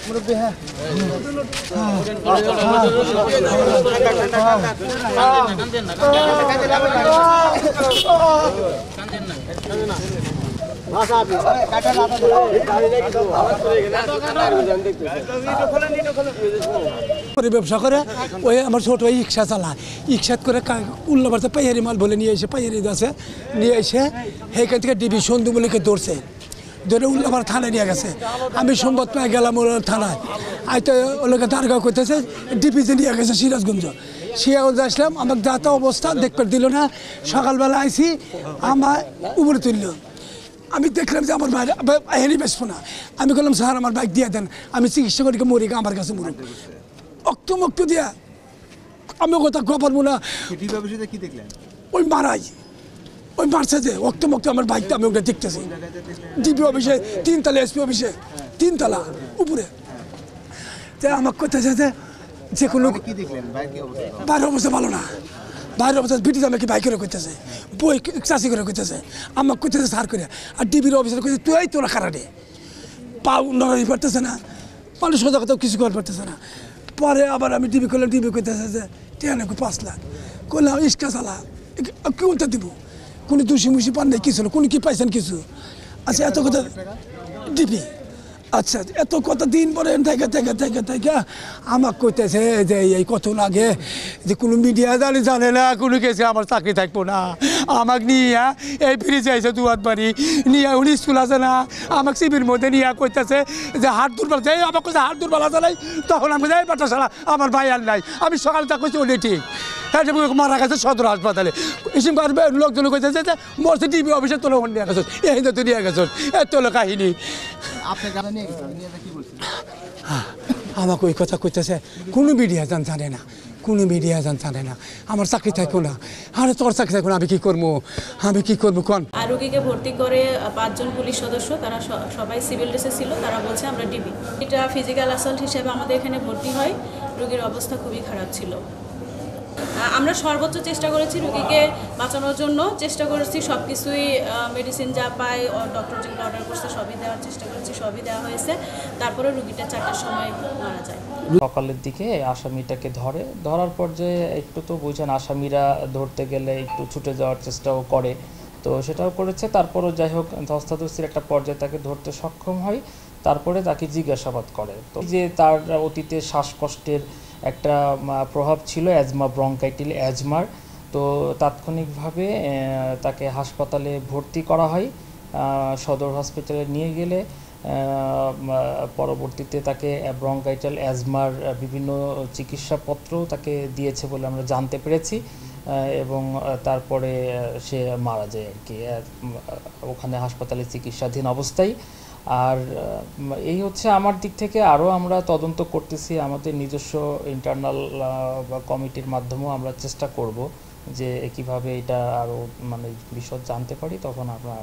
মুরব্বী হ্যাঁ ব্যবসা করে ওই আমার ছোট ভাই রিক্সা চালায় রিক্সা করে উল্লাবাড়তে পাইয়ারি মাল বলে নিয়ে এসে পাইয়ারি আছে নিয়ে এসে সেইখান থেকে ডিবি সন্ধুমলিকে ধরছে ধরে উল্লাপাড়া থানায় নিয়ে গেছে আমি সম্বাদ পেয়ে গেলাম ওর থানায় আইতে ওলোকে দারগাঁও করতেছে ডিপিতে নিয়ে গেছে সিরাজগঞ্জ আসলাম আমাকে যাতা অবস্থা দেখতে দিল না সকালবেলা আইসি আমার উপরে তুলল আমি দেখলাম যে আমার বাইরে হেরি বেসবো না আমি বললাম স্যার আমার বাইক দিয়ে দেন আমি চিকিৎসা করি মরি আমার কাছে মরুক অক্ত দিয়া আমি কথা পারবো না কি দেখলেন ওই মারাই ওই মারছে যে অক্ত আমার বাইকটা আমি ওটা দেখতেছি ডিপি অফিসে 3 তলা এসপি অফিসে 3 তলা উপরে আমার কথা যে কোনো বাইরের অবস্থা ভালো না বাইরের অবস্থা ব্রিটিশ আমাকে বাইকেরও করতেছে বই চাষি করে করতেছে আমাকে করতেছে সার করে আর ডিবির অফিসার করছে তুই তোরা কারণে পাও নড়াই পারতেছে না মানুষ সোজা কথা কিছু করতে পারতেছে না পরে আবার আমি ডিবি করলাম ডিবি করতেছে যে টেনে 5 লাখ করলাম ইস্কা চালা কোনটা দিব কোনো দুষি মুষি পান নাই কিছু না কোনো কি পাইছেন কিছু আচ্ছা এত কথা ডিবি আচ্ছা এত কথা দিন পরে থেকে আমাকে কইতেছে যে এই কত লাগে যে কোনো মিডিয়া জানে না কোনো কেসে আমার চাকরি থাকবো না আমাকে নিয়ে এই ফিরে যাইছে দুয়াত বাড়ি নিয়ে উনি স্কুল আছে না আমাকে শিবির মধ্যে নিয়ে কইতেছে যে হাট দুর্বল যাই আমাকে কাছে হাট দুর্বল আছে নাই তখন আমি যাই বাটা সারা আমার ভাই আর নাই আমি সকালে তা কইছি ওলি ঠিক হ্যাঁ মারা গেছে সদর হাসপাতালে এসব লোকজন কইতেছে যে মরছে টিভি অফিসে তোলা নিয়ে গেছ এই তো নিয়ে গেছ এত হলো কাহিনী আমাকে ওই কথা কইতেছে কোনো মিডিয়া জানে না কোনো মিডিয়া জানে না আমার চাকরি থাকবো না আরে তোর চাকরি থাকবো না আমি কি করবো কোন আর রোগীকে ভর্তি করে 5 জন পুলিশ সদস্য তারা সবাই সিভিল ড্রেসে ছিল তারা বলছে আমরা ডিবি এটা ফিজিক্যাল অ্যাসল্ট হিসেবে আমাদের এখানে ভর্তি হয় রোগীর অবস্থা খুবই খারাপ ছিল আমরা সর্বোচ্চ চেষ্টা করেছি রোগীকে বাঁচানোর জন্য চেষ্টা করেছি সব কিছুই মেডিসিন যা পাই ডক্টর যেগুলো অর্ডার করছে সবই দেওয়ার চেষ্টা করেছি সবই দেওয়া হয়েছে তারপরে রোগীটা 4টার সময় মারা যায় সকালের দিকে আসামিটাকে ধরার পর যে একটু তো বুঝেন আসামিরা ধরতে গেলে একটু ছুটে যাওয়ার চেষ্টাও করে তো সেটাও করেছে তারপরও যাই হোক ধস্তাধস্তির একটা পর্যায়ে তাকে ধরতে সক্ষম হয় তারপরে তাকে জিজ্ঞাসাবাদ করে তো যে তার অতীতে শ্বাসকষ্টের একটা প্রভাব ছিল অ্যাজমা ব্রঙ্কাইটিস অ্যাজমার তো তাৎক্ষণিকভাবে তাকে হাসপাতালে ভর্তি করা হয় সদর হসপিটালে নিয়ে গেলে পরবর্তীতে তাকে ব্রঙ্কাইটাল অ্যাজমার বিভিন্ন চিকিৎসাপত্র তাকে দিয়েছে বলে আমরা জানতে পেরেছি এবং তারপরে সে মারা যায় আর কি ওখানে হাসপাতালে চিকিৎসাধীন অবস্থায় আর এই হচ্ছে আমার দিক থেকে আরও আমরা তদন্ত করতেছি আমাদের নিজস্ব ইন্টারনাল কমিটির মাধ্যমেও আমরা চেষ্টা করব যে কিভাবে এটা আরও মানে বিশদ জানতে পারি তখন আমরা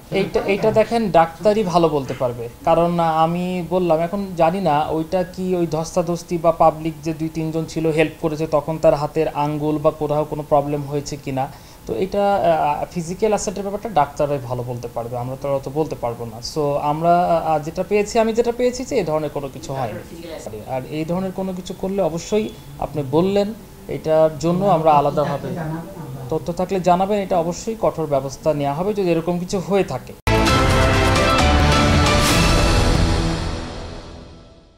এইটা দেখেন ডাক্তারই ভালো বলতে পারবে কারণ আমি বললাম এখন জানি না ওইটা কি ওই ধস্তাধস্তি বা পাবলিক যে 2-3 জন ছিল হেল্প করেছে তখন তার হাতের আঙ্গুল বা কোথাও কোনো প্রবলেম হয়েছে কিনা তো এটা ফিজিক্যাল অ্যাসেটের ব্যাপারটা ডাক্তাররাই ভালো বলতে পারবে আমরা তো অত বলতে পারবো না সো আমরা আমি যেটা পেয়েছি যে এই ধরনের কোনো কিছু হয়নি আর এই ধরনের কোনো কিছু করলে অবশ্যই আপনি বললেন এটার জন্য আমরা আলাদাভাবে তথ্য থাকলে জানাবেন এটা অবশ্যই কঠোর ব্যবস্থা নেওয়া হবে যদি এরকম কিছু হয়ে থাকে